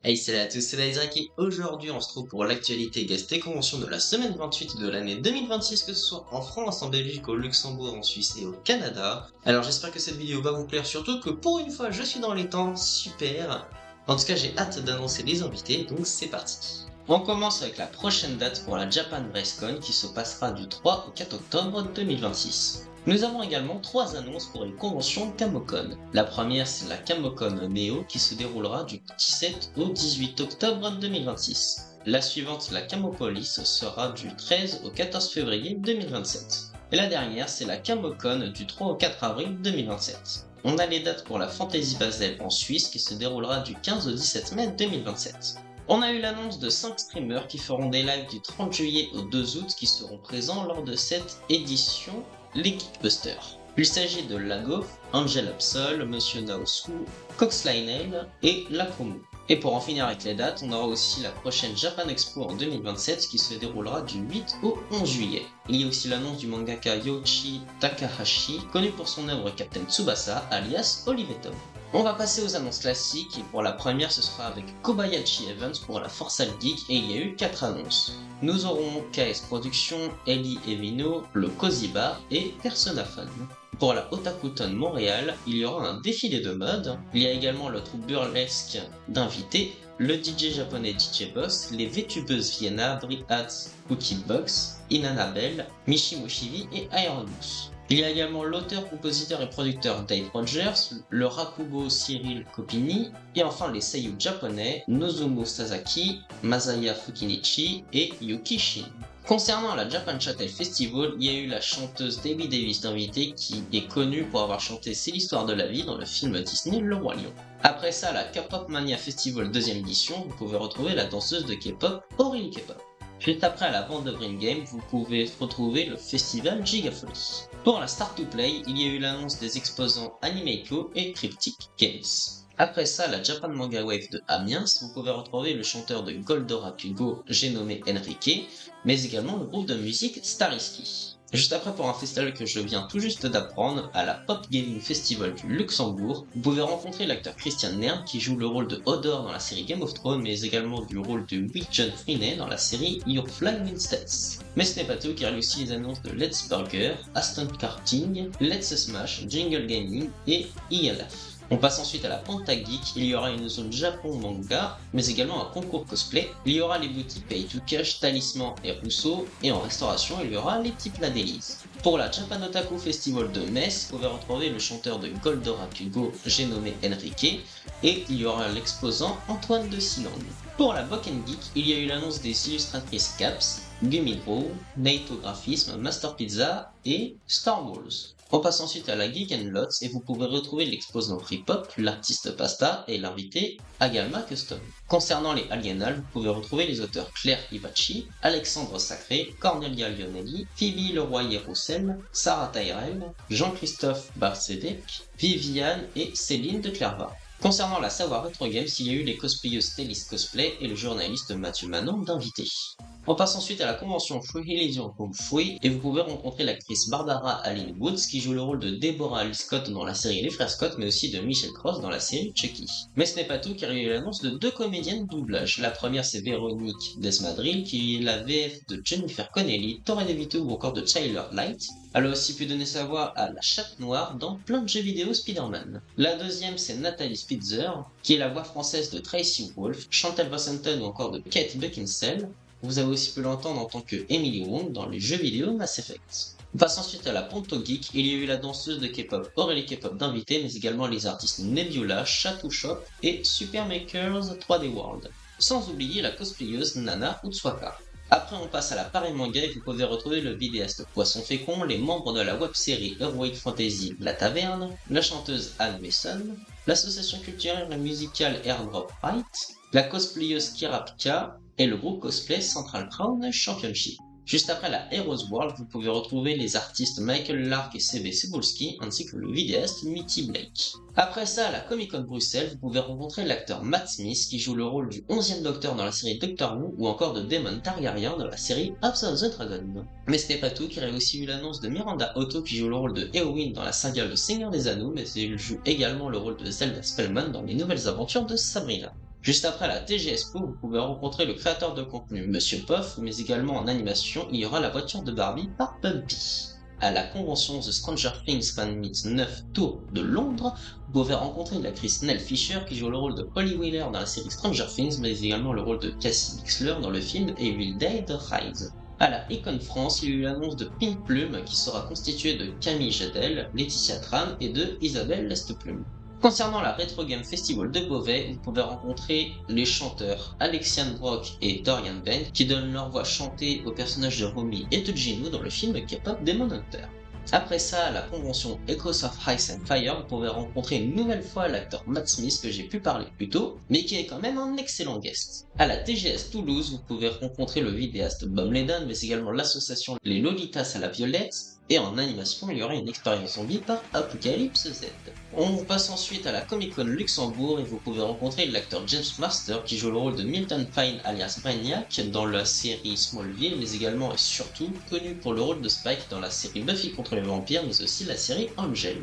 Hey, salut à tous, c'est Isaac et aujourd'hui on se trouve pour l'actualité guest et convention de la semaine 28 de l'année 2026, que ce soit en France, en Belgique, au Luxembourg, en Suisse et au Canada. Alors j'espère que cette vidéo va vous plaire, surtout que pour une fois je suis dans les temps, super. En tout cas j'ai hâte d'annoncer les invités, donc c'est parti. On commence avec la prochaine date pour la Japan BrezCon qui se passera du 3 au 4 octobre 2026. Nous avons également 3 annonces pour une convention Camocon. La première, c'est la Camocon Neo qui se déroulera du 17 au 18 octobre 2026. La suivante, la Camopolis, sera du 13 au 14 février 2027. Et la dernière, c'est la Camocon du 3 au 4 avril 2027. On a les dates pour la Fantasy Basel en Suisse qui se déroulera du 15 au 17 mai 2027. On a eu l'annonce de 5 streamers qui feront des lives du 30 juillet au 2 août qui seront présents lors de cette édition les Geekbusters. Il s'agit de Lagoff, Angel Absol, Monsieur Naosu, Cox Lionel et Lakomu. Et pour en finir avec les dates, on aura aussi la prochaine Japan Expo en 2027 qui se déroulera du 8 au 11 juillet. Il y a aussi l'annonce du mangaka Yoichi Takahashi, connu pour son œuvre Captain Tsubasa alias Olivetum. On va passer aux annonces classiques et pour la première ce sera avec Kobayashi Evans pour la Forsal Geek et il y a eu 4 annonces. Nous aurons KS Productions, Ellie Evino, le Cozy Bar et Persona Fun. Pour la Otakuton Montréal, il y aura un défilé de mode, il y a également le troupe burlesque d'invités, le DJ japonais DJ Boss, les VTubeuses Vienna, Brihat, Cookie Box, Inanabelle, Mishimoshivi et Ironmouse. Il y a également l'auteur, compositeur et producteur Dave Rogers, le Rakugo Cyril Kopini, et enfin les seiyuu japonais Nozomu Sasaki, Masaya Fukinichi et Yuki Shin. Concernant la Japan Channel Festival, il y a eu la chanteuse Debbie Davis d'invité qui est connue pour avoir chanté C'est l'histoire de la vie dans le film Disney Le Roi Lion. Après ça, la K-Pop Mania Festival 2ème édition, vous pouvez retrouver la danseuse de K-Pop Aurélie K-Pop. Juste après à la vente de Brain Game, vous pouvez retrouver le festival Gigafolly. Pour la Start to Play, il y a eu l'annonce des exposants Animeiko et Cryptic Games. Après ça, la Japan Manga Wave de Amiens, vous pouvez retrouver le chanteur de Goldora Kugo, j'ai nommé Enrique, mais également le groupe de musique Starisky. Juste après, pour un festival que je viens tout juste d'apprendre, à la Pop Gaming Festival du Luxembourg, vous pouvez rencontrer l'acteur Christian Nern qui joue le rôle de Hodor dans la série Game of Thrones, mais également du rôle de John Freeney dans la série Your Flying Instance. Mais ce n'est pas tout, car il y a aussi les annonces de Let's Burger, Aston Karting, Let's Smash, Jingle Gaming et ILF. On passe ensuite à la Panta Geek, il y aura une zone Japon manga, mais également un concours cosplay. Il y aura les boutiques Pay to Cash, Talisman et Rousseau, et en restauration il y aura les petits plats d'Élise. Pour la Japan Otaku Festival de Metz, vous pouvez retrouver le chanteur de Goldora Kugo, j'ai nommé Enrique, et il y aura l'exposant Antoine de Silang. Pour la Bokken Geek, il y a eu l'annonce des illustratrices Caps, Gumidro, Naito Graphisme, Master Pizza et Star Wars. On passe ensuite à la Geek and Lots et vous pouvez retrouver l'exposant Free Pop, l'artiste Pasta et l'invité Agalma Custom. Concernant les Alienals, vous pouvez retrouver les auteurs Claire Ibachi, Alexandre Sacré, Cornelia Lionelli, Phoebe Leroy-Roussel, Sarah Tyrell, Jean-Christophe Barcedec, Viviane et Céline de Clerva. Concernant la Savoir Retro Games, il y a eu les cosplayeuses Télis Cosplay et le journaliste Mathieu Manon d'invité. On passe ensuite à la convention Free Illusion Kung Fu et vous pouvez rencontrer l'actrice Barbara Alyn Woods qui joue le rôle de Deborah Lee Scott dans la série Les Frères Scott, mais aussi de Michelle Cross dans la série Chucky. Mais ce n'est pas tout, car il y a eu l'annonce de 2 comédiennes de doublage. La première, c'est Véronique Desmadril qui est la VF de Jennifer Connelly, Torre DeVito ou encore de Tyler Light. Elle a aussi pu donner sa voix à la Chatte Noire dans plein de jeux vidéo Spider-Man. La deuxième, c'est Nathalie Spitzer qui est la voix française de Tracy Wolf, Chantal Wassenton ou encore de Kate Beckinsale. Vous avez aussi pu l'entendre en tant que Emily Wong dans les jeux vidéo Mass Effect. On passe ensuite à la Ponto Geek, il y a eu la danseuse de K-pop Aurélie K-pop d'invité, mais également les artistes Nebula, Chatou Shop et Super Makers 3D World. Sans oublier la cosplayeuse Nana Utsuaka. Après on passe à la Paris Manga et vous pouvez retrouver le vidéaste Poisson Fécond, les membres de la web-série Heroic Fantasy La Taverne, la chanteuse Anne Mason, l'association culturelle et musicale Airdrop Right, la cosplayeuse Kira Pika, et le groupe cosplay Central Crown Championship. Juste après la Heroes World, vous pouvez retrouver les artistes Michael Lark et CB Cebulski, ainsi que le vidéaste Mitty Blake. Après ça, à la Comic Con Bruxelles, vous pouvez rencontrer l'acteur Matt Smith qui joue le rôle du 11e Docteur dans la série Doctor Who ou encore de Daemon Targaryen dans la série House of the Dragon. Mais ce n'est pas tout, car il y a aussi eu l'annonce de Miranda Otto qui joue le rôle de Éowyn dans la saga Le Seigneur des Anneaux, mais il joue également le rôle de Zelda Spellman dans les nouvelles aventures de Sabrina. Juste après la TGSpo, vous pouvez rencontrer le créateur de contenu Monsieur Puff, mais également en animation, il y aura la voiture de Barbie par Bumpy. À la convention The Stranger Things Fan Meet 9 Tour de Londres, vous pouvez rencontrer l'actrice Nell Fisher qui joue le rôle de Holly Wheeler dans la série Stranger Things, mais également le rôle de Cassie Bixler dans le film Evil Dead Rise. À la Icon France, il y a eu l'annonce de Pink Plume qui sera constituée de Camille Jadel, Laetitia Tram et de Isabelle Lesteplume. Concernant la Retro Game Festival de Beauvais, vous pouvez rencontrer les chanteurs Alexian Brock et Dorian Bent qui donnent leur voix chantée aux personnages de Romy et de Gino dans le film K-pop Demon Hunter. Après ça, à la convention Echoes of Ice and Fire, vous pouvez rencontrer une nouvelle fois l'acteur Matt Smith que j'ai pu parler plus tôt, mais qui est quand même un excellent guest. À la TGS Toulouse, vous pouvez rencontrer le vidéaste Bob Leden, mais également l'association Les Lolitas à la Violette, et en animation, il y aura une expérience en vie par Apocalypse Z. On passe ensuite à la Comic Con Luxembourg et vous pouvez rencontrer l'acteur James Master qui joue le rôle de Milton Fine alias Brainiac dans la série Smallville, mais également et surtout connu pour le rôle de Spike dans la série Buffy contre les vampires, mais aussi la série Angel.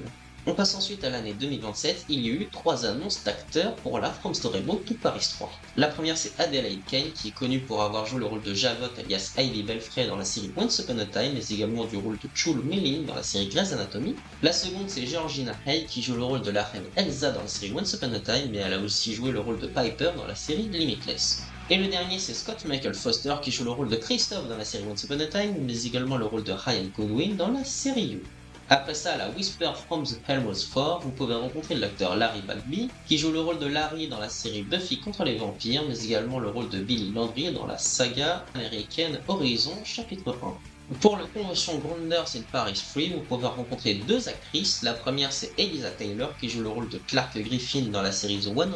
On passe ensuite à l'année 2027, il y a eu 3 annonces d'acteurs pour la From Storybook to Paris 3. La première c'est Adelaide Kane qui est connue pour avoir joué le rôle de Javot alias Hailey Belfray dans la série Once Upon a Time, mais également du rôle de Chul Milling dans la série Grey's Anatomy. La seconde c'est Georgina Hay qui joue le rôle de la reine Elsa dans la série Once Upon a Time, mais elle a aussi joué le rôle de Piper dans la série Limitless. Et le dernier c'est Scott Michael Foster qui joue le rôle de Christophe dans la série Once Upon a Time, mais également le rôle de Ryan Goodwin dans la série You. Après ça, à la Whisper from the Hellmouth 4, vous pouvez rencontrer l'acteur Larry Bagby, qui joue le rôle de Larry dans la série Buffy contre les vampires, mais également le rôle de Billy Landry dans la saga américaine Horizon chapitre 1. Pour la convention Grounders in Paris 3, vous pouvez rencontrer 2 actrices. La première c'est Eliza Taylor qui joue le rôle de Clark Griffin dans la série The 100,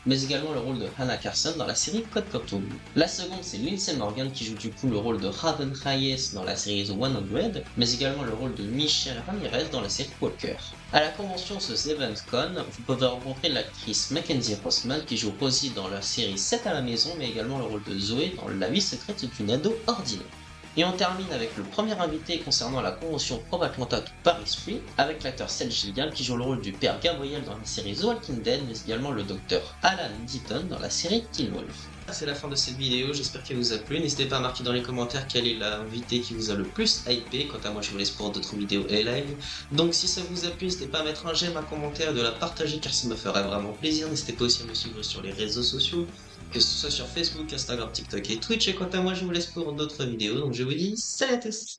mais également le rôle de Hannah Carson dans la série Code Quantum. La seconde c'est Lindsay Morgan qui joue du coup le rôle de Raven Reyes dans la série The 100, mais également le rôle de Michelle Ramirez dans la série Walker. À la convention The Seventh Con, vous pouvez rencontrer l'actrice Mackenzie Rossman qui joue Rosie dans la série 7 à la maison, mais également le rôle de Zoé dans La vie secrète d'une ado ordinaire. Et on termine avec le premier invité concernant la convention Probe Atlanta to Paris 3 avec l'acteur Seth Gilligan qui joue le rôle du père Gabriel dans la série The Walking Dead, mais également le docteur Alan Deaton dans la série Teen Wolf. C'est la fin de cette vidéo, j'espère qu'elle vous a plu. N'hésitez pas à marquer dans les commentaires quel est l'invité qui vous a le plus hypé. Quant à moi, je vous laisse pour d'autres vidéos et live. Donc si ça vous a plu, n'hésitez pas à mettre un j'aime, un commentaire et de la partager car ça me ferait vraiment plaisir. N'hésitez pas aussi à me suivre sur les réseaux sociaux, que ce soit sur Facebook, Instagram, TikTok et Twitch. Et quant à moi, je vous laisse pour d'autres vidéos. Donc je vous dis salut à tous.